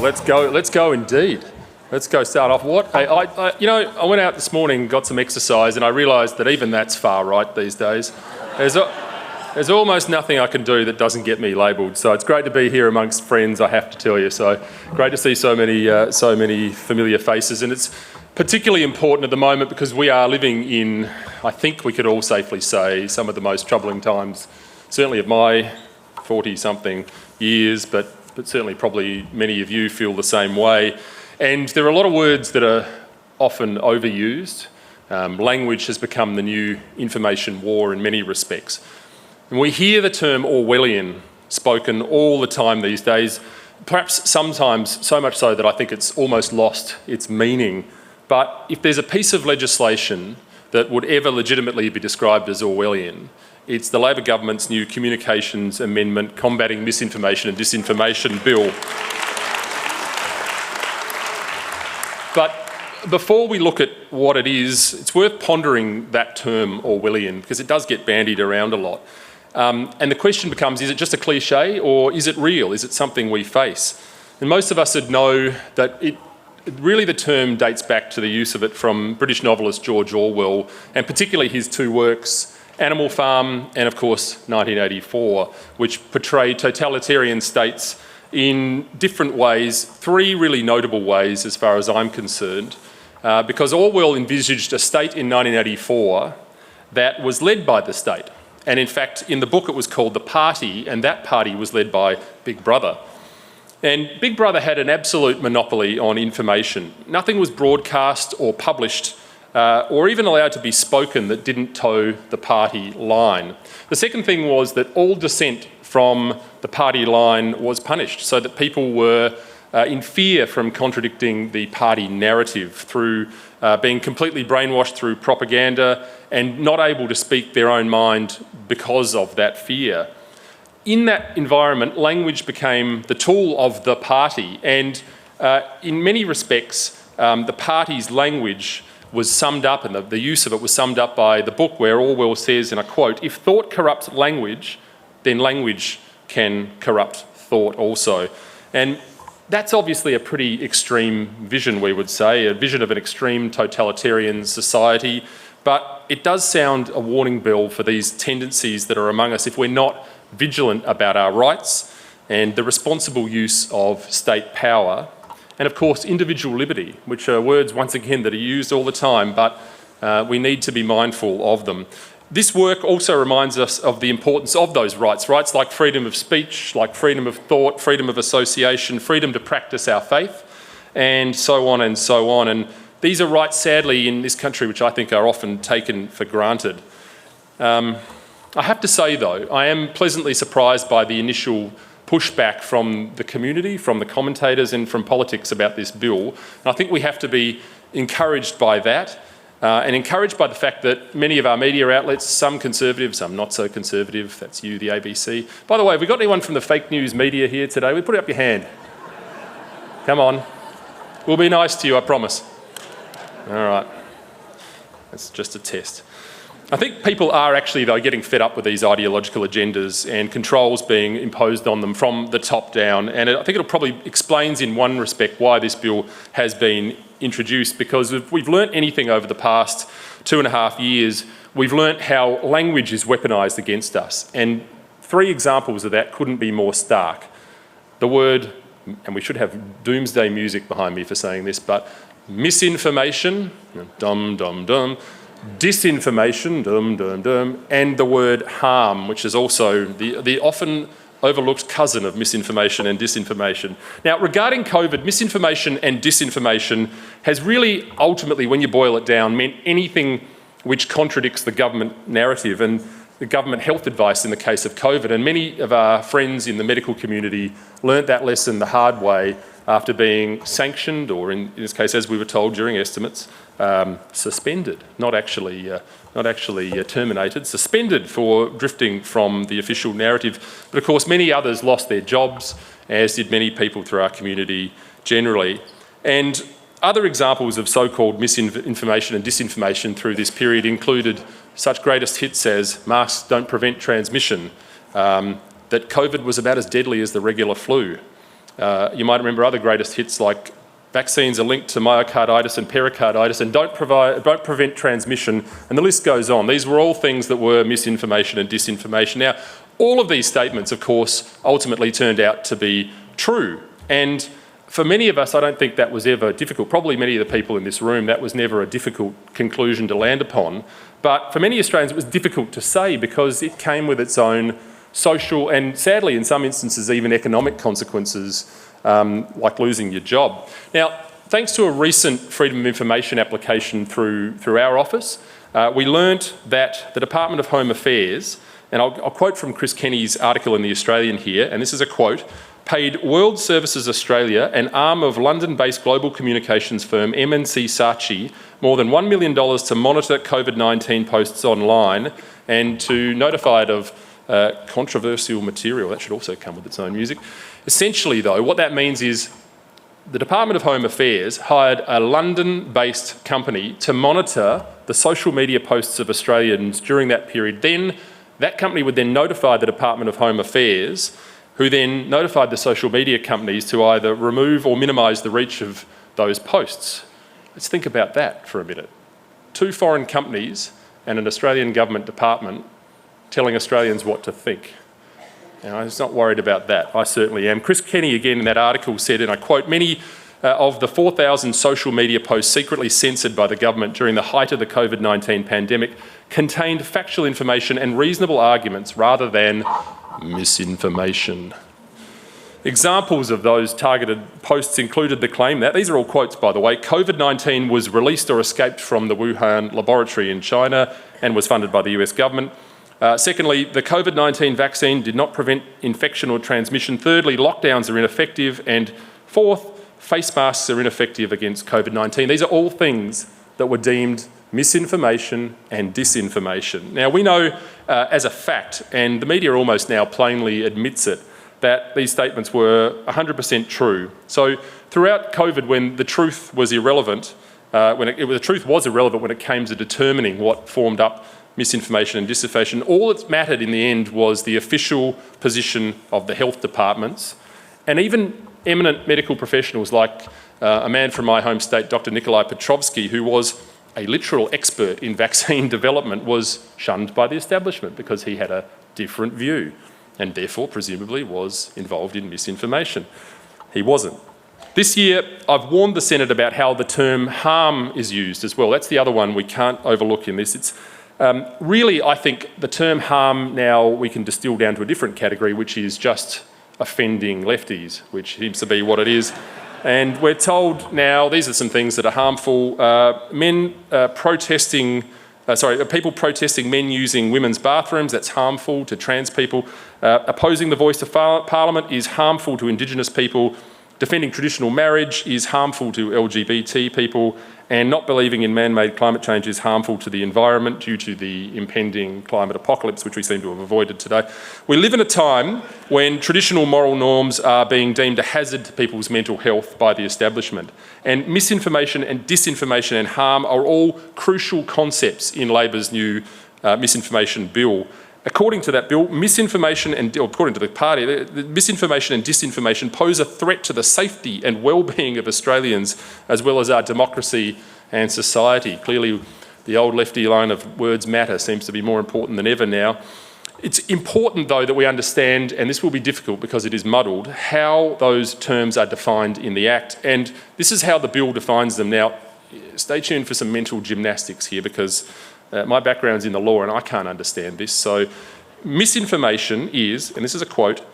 let's go indeed. Let's go start off. I went out this morning, got some exercise, and I realised that even that's far right these days. There's almost nothing I can do that doesn't get me labelled. So it's great to be here amongst friends, I have to tell you. So great to see so many familiar faces, and it's particularly important at the moment because we are living in, I think we could all safely say, some of the most troubling times, certainly of my 40-something years, but certainly probably many of you feel the same way. And there are a lot of words that are often overused. Language has become the new information war in many respects. And we hear the term Orwellian spoken all the time these days, perhaps sometimes so much so that I think it's almost lost its meaning. But if there's a piece of legislation that would ever legitimately be described as Orwellian, it's the Labor government's new Communications Amendment Combating Misinformation and Disinformation Bill. But before we look at what it is, it's worth pondering that term Orwellian because it does get bandied around a lot. And the question becomes, is it just a cliche or is it real? Is it something we face? And most of us would know that really the term dates back to the use of it from British novelist George Orwell, and particularly his two works, Animal Farm and, of course, 1984, which portrayed totalitarian states in different ways, three really notable ways as far as I'm concerned, because Orwell envisaged a state in 1984 that was led by the state. And in fact, in the book it was called The Party, and that party was led by Big Brother. And Big Brother had an absolute monopoly on information. Nothing was broadcast or published or even allowed to be spoken that didn't toe the party line. The second thing was that all dissent from the party line was punished, so that people were in fear from contradicting the party narrative through being completely brainwashed through propaganda and not able to speak their own mind because of that fear. In that environment, language became the tool of the party, and in many respects, the party's language was summed up, and the use of it was summed up by the book where Orwell says, and I quote, "If thought corrupts language, then language can corrupt thought also." And that's obviously a pretty extreme vision, we would say, a vision of an extreme totalitarian society, but it does sound a warning bell for these tendencies that are among us if we're not vigilant about our rights and the responsible use of state power, and of course individual liberty, which are words once again that are used all the time, but we need to be mindful of them. This work also reminds us of the importance of those rights, rights like freedom of speech, like freedom of thought, freedom of association, freedom to practice our faith, and so on and so on. And these are rights, sadly, in this country, which I think are often taken for granted. I have to say, though, I am pleasantly surprised by the initial pushback from the community, from the commentators and from politics about this bill. And I think we have to be encouraged by that and encouraged by the fact that many of our media outlets, some conservative, some not so conservative, that's you, the ABC. By the way, have we got anyone from the fake news media here today? Put up your hand. Come on. We'll be nice to you, I promise. All right. That's just a test. I think people are actually, though, getting fed up with these ideological agendas and controls being imposed on them from the top down. And I think it probably explains in one respect why this bill has been introduced, because if we've learnt anything over the past 2.5 years, we've learnt how language is weaponised against us. And three examples of that couldn't be more stark. The word, and we should have doomsday music behind me for saying this, but misinformation, dum, dum, dum, disinformation, dum, dum, dum, and the word harm, which is also the often overlooked cousin of misinformation and disinformation. Now, regarding COVID, misinformation and disinformation has really ultimately, when you boil it down, meant anything which contradicts the government narrative and the government health advice in the case of COVID. And many of our friends in the medical community learnt that lesson the hard way after being sanctioned, or in this case, as we were told during estimates, suspended, not actually terminated, suspended for drifting from the official narrative. But of course, many others lost their jobs, as did many people through our community generally. And other examples of so-called misinformation and disinformation through this period included such greatest hits as masks don't prevent transmission, that COVID was about as deadly as the regular flu, You might remember other greatest hits like vaccines are linked to myocarditis and pericarditis and don't prevent transmission, and the list goes on. These were all things that were misinformation and disinformation. Now, all of these statements, of course, ultimately turned out to be true. And for many of us, I don't think that was ever difficult. Probably many of the people in this room, that was never a difficult conclusion to land upon. But for many Australians, it was difficult to say because it came with its own social and, sadly, in some instances, even economic consequences, like losing your job. Now, thanks to a recent Freedom of Information application through our office, we learnt that the Department of Home Affairs, and I'll quote from Chris Kenny's article in The Australian here, and this is a quote, paid World Services Australia, an arm of London-based global communications firm MNC Saatchi, more than $1 million to monitor COVID-19 posts online and to notify it of controversial material. That should also come with its own music. Essentially, though, what that means is the Department of Home Affairs hired a London-based company to monitor the social media posts of Australians during that period. Then that company would then notify the Department of Home Affairs, who then notified the social media companies to either remove or minimise the reach of those posts. Let's think about that for a minute. 2 foreign companies and an Australian government department telling Australians what to think. Now, I'm just not worried about that. I certainly am. Chris Kenny, again, in that article said, and I quote, many of the 4,000 social media posts secretly censored by the government during the height of the COVID-19 pandemic contained factual information and reasonable arguments rather than misinformation. Examples of those targeted posts included the claim that, these are all quotes by the way, COVID-19 was released or escaped from the Wuhan laboratory in China and was funded by the US government. Secondly, the COVID-19 vaccine did not prevent infection or transmission. Thirdly, lockdowns are ineffective. And fourth, face masks are ineffective against COVID-19. These are all things that were deemed misinformation and disinformation. Now, we know as a fact, and the media almost now plainly admits it, that these statements were 100% true. So throughout COVID, when the truth was irrelevant, the truth was irrelevant when it came to determining what formed up misinformation and disinformation, all that mattered in the end was the official position of the health departments, and even eminent medical professionals like a man from my home state, Dr. Nikolai Petrovsky, who was a literal expert in vaccine development, was shunned by the establishment because he had a different view and therefore presumably was involved in misinformation. He wasn't. This year, I've warned the Senate about how the term harm is used as well. That's the other one we can't overlook in this. It's really, I think the term harm now we can distill down to a different category, which is just offending lefties, which seems to be what it is. And we're told now, these are some things that are harmful. People protesting men using women's bathrooms, that's harmful to trans people. Opposing the voice of Parliament is harmful to Indigenous people. Defending traditional marriage is harmful to LGBT people, and not believing in man-made climate change is harmful to the environment due to the impending climate apocalypse, which we seem to have avoided today. We live in a time when traditional moral norms are being deemed a hazard to people's mental health by the establishment. And misinformation and disinformation and harm are all crucial concepts in Labor's new misinformation bill. According to that bill, according to the party, the misinformation and disinformation pose a threat to the safety and well-being of Australians, as well as our democracy and society. Clearly, the old lefty line of words matter seems to be more important than ever now. It's important, though, that we understand, and this will be difficult because it is muddled, how those terms are defined in the Act. And this is how the bill defines them. Now, stay tuned for some mental gymnastics here because my background's in the law and I can't understand this. So misinformation is, and this is a quote,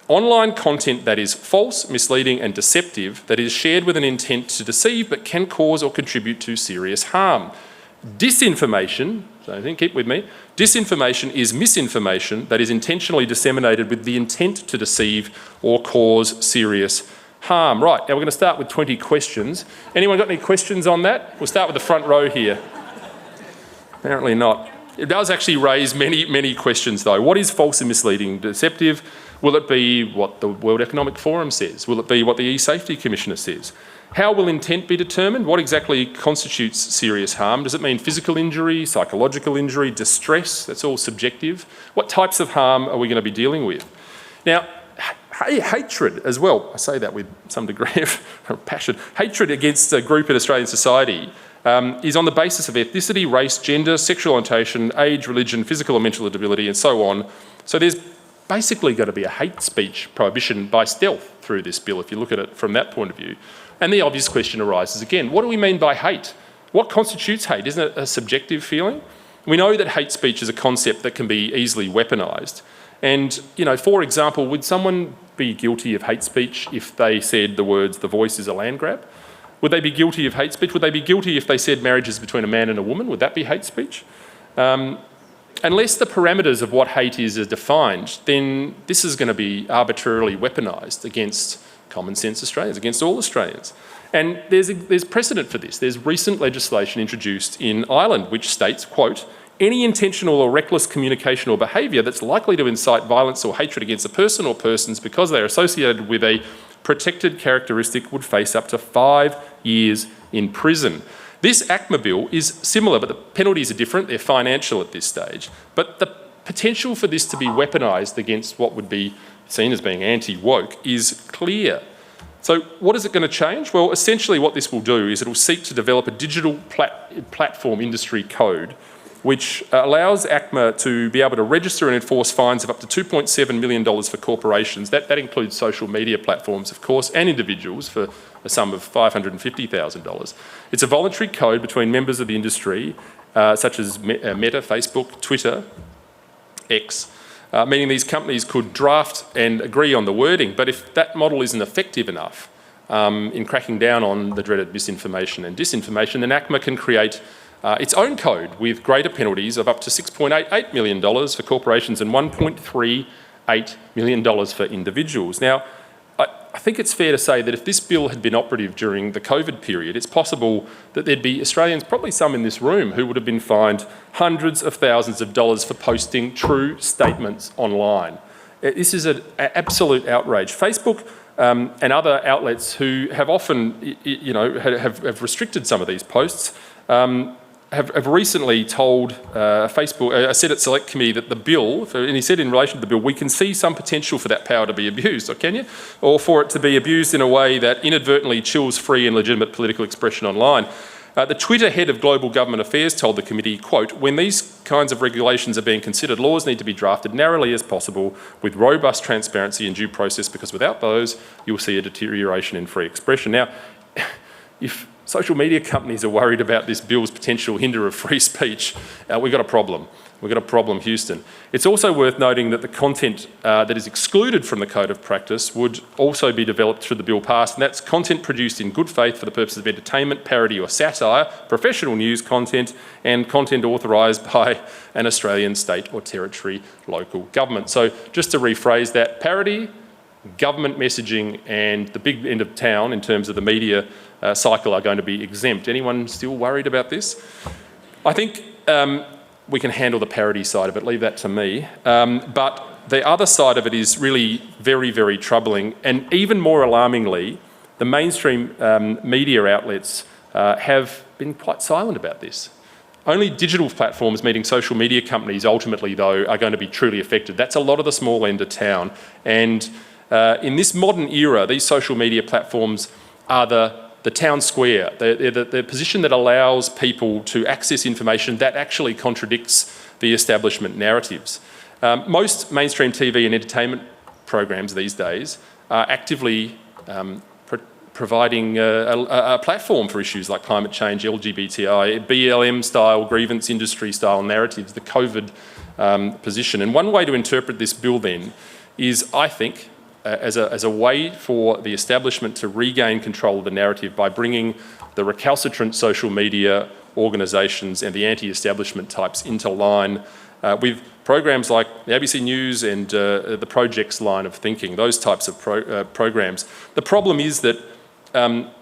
online content that is false, misleading and deceptive that is shared with an intent to deceive but can cause or contribute to serious harm. Disinformation, so I think keep with me, disinformation is misinformation that is intentionally disseminated with the intent to deceive or cause serious harm. Right, now we're going to start with 20 questions. Anyone got any questions on that? We'll start with the front row here. Apparently not. It does actually raise many questions though. What is false and misleading and deceptive? Will it be what the World Economic Forum says? Will it be what the E-Safety Commissioner says? How will intent be determined? What exactly constitutes serious harm? Does it mean physical injury, psychological injury, distress? That's all subjective. What types of harm are we going to be dealing with? Now, Hatred as well, I say that with some degree of passion, hatred against a group in Australian society is on the basis of ethnicity, race, gender, sexual orientation, age, religion, physical or mental ability, and so on. So there's basically going to be a hate speech prohibition by stealth through this bill, if you look at it from that point of view. And the obvious question arises again, what do we mean by hate? What constitutes hate? Isn't it a subjective feeling? We know that hate speech is a concept that can be easily weaponised. And, you know, for example, would someone be guilty of hate speech if they said the words, "the voice is a land grab"? Would they be guilty of hate speech? Would they be guilty if they said marriage is between a man and a woman? Would that be hate speech? Unless the parameters of what hate is are defined, then this is going to be arbitrarily weaponised against common sense Australians, against all Australians. And there's precedent for this. There's recent legislation introduced in Ireland which states, quote, "Any intentional or reckless communication or behaviour that's likely to incite violence or hatred against a person or persons because they are associated with a protected characteristic would face up to 5 years in prison." This ACMA bill is similar, but the penalties are different. They're financial at this stage. But the potential for this to be weaponised against what would be seen as being anti-woke is clear. So what is it going to change? Well, essentially what this will do is it will seek to develop a digital platform industry code which allows ACMA to be able to register and enforce fines of up to $2.7 million for corporations. That includes social media platforms, of course, and individuals for a sum of $550,000. It's a voluntary code between members of the industry, such as Meta, Facebook, Twitter, X, meaning these companies could draft and agree on the wording. But if that model isn't effective enough in cracking down on the dreaded misinformation and disinformation, then ACMA can create its own code with greater penalties of up to $6.88 million for corporations and $1.38 million for individuals. Now, I think it's fair to say that if this bill had been operative during the COVID period, it's possible that there'd be Australians, probably some in this room, who would have been fined hundreds of thousands of dollars for posting true statements online. This is an absolute outrage. Facebook and other outlets who have often, have restricted some of these posts, have recently told Facebook, a Senate Select Committee that the bill, and he said in relation to the bill, we can see some potential for that power to be abused, or can you? Or for it to be abused in a way that inadvertently chills free and legitimate political expression online. The Twitter head of Global Government Affairs told the committee, quote, "When these kinds of regulations are being considered, laws need to be drafted narrowly as possible with robust transparency and due process, because without those, you'll see a deterioration in free expression." Now, if social media companies are worried about this bill's potential hinder of free speech, we've got a problem. We've got a problem, Houston. It's also worth noting that the content that is excluded from the Code of Practice would also be developed through the bill passed, and that's content produced in good faith for the purposes of entertainment, parody or satire, professional news content, and content authorised by an Australian state or territory local government. So just to rephrase that, parody, government messaging and the big end of town in terms of the media cycle are going to be exempt. Anyone still worried about this? I think we can handle the parody side of it, leave that to me. But the other side of it is really very, very troubling, and even more alarmingly, the mainstream media outlets have been quite silent about this. Only digital platforms, meaning social media companies, ultimately though, are going to be truly affected. That's a lot of the small end of town. And in this modern era, these social media platforms are the town square. They're the position that allows people to access information that actually contradicts the establishment narratives. Most mainstream TV and entertainment programs these days are actively providing a platform for issues like climate change, LGBTI, BLM-style, grievance industry-style narratives, the COVID position. And one way to interpret this bill then is, I think, as a way for the establishment to regain control of the narrative by bringing the recalcitrant social media organisations and the anti-establishment types into line with programs like the ABC News and the Projects line of thinking, those types of programs. The problem is that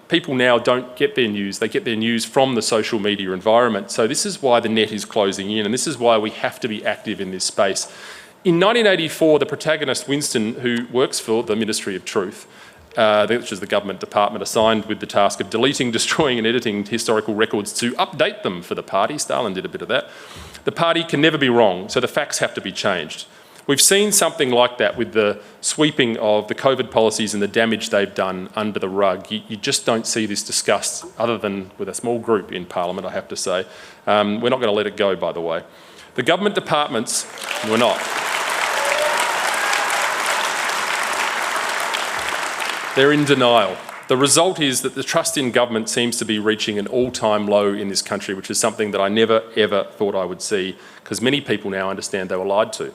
people now don't get their news. They get their news from the social media environment. So this is why the net is closing in, and this is why we have to be active in this space. In 1984, the protagonist Winston, who works for the Ministry of Truth, which is the government department assigned with the task of deleting, destroying and editing historical records to update them for the party. Stalin did a bit of that. The party can never be wrong, so the facts have to be changed. We've seen something like that with the sweeping of the COVID policies and the damage they've done under the rug. You just don't see this discussed, other than with a small group in Parliament, I have to say. We're not going to let it go, by the way. The government departments, we're not. They're in denial. The result is that the trust in government seems to be reaching an all-time low in this country, which is something that I never, ever thought I would see, because many people now understand they were lied to.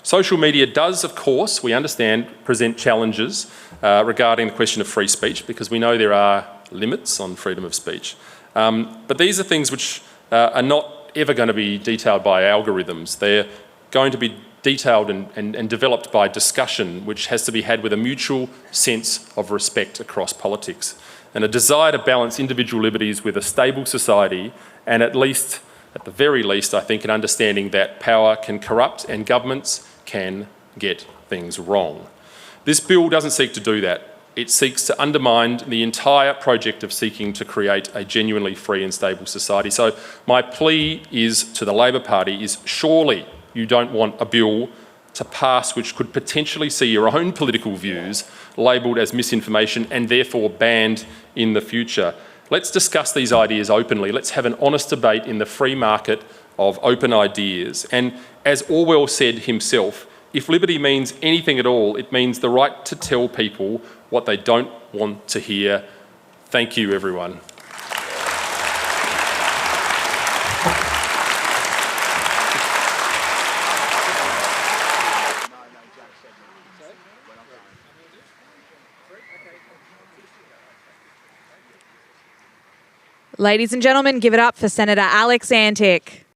Social media does, of course, we understand, present challenges regarding the question of free speech, because we know there are limits on freedom of speech. But these are things which are not ever going to be detailed by algorithms. They're going to be detailed and developed by discussion, which has to be had with a mutual sense of respect across politics, and a desire to balance individual liberties with a stable society, and at the very least, I think, an understanding that power can corrupt and governments can get things wrong. This bill doesn't seek to do that. It seeks to undermine the entire project of seeking to create a genuinely free and stable society. So my plea is to the Labor Party is, surely you don't want a bill to pass which could potentially see your own political views labelled as misinformation and therefore banned in the future. Let's discuss these ideas openly. Let's have an honest debate in the free market of open ideas. And as Orwell said himself, if liberty means anything at all, it means the right to tell people what they don't want to hear. Thank you, everyone. Ladies and gentlemen, give it up for Senator Alex Antic.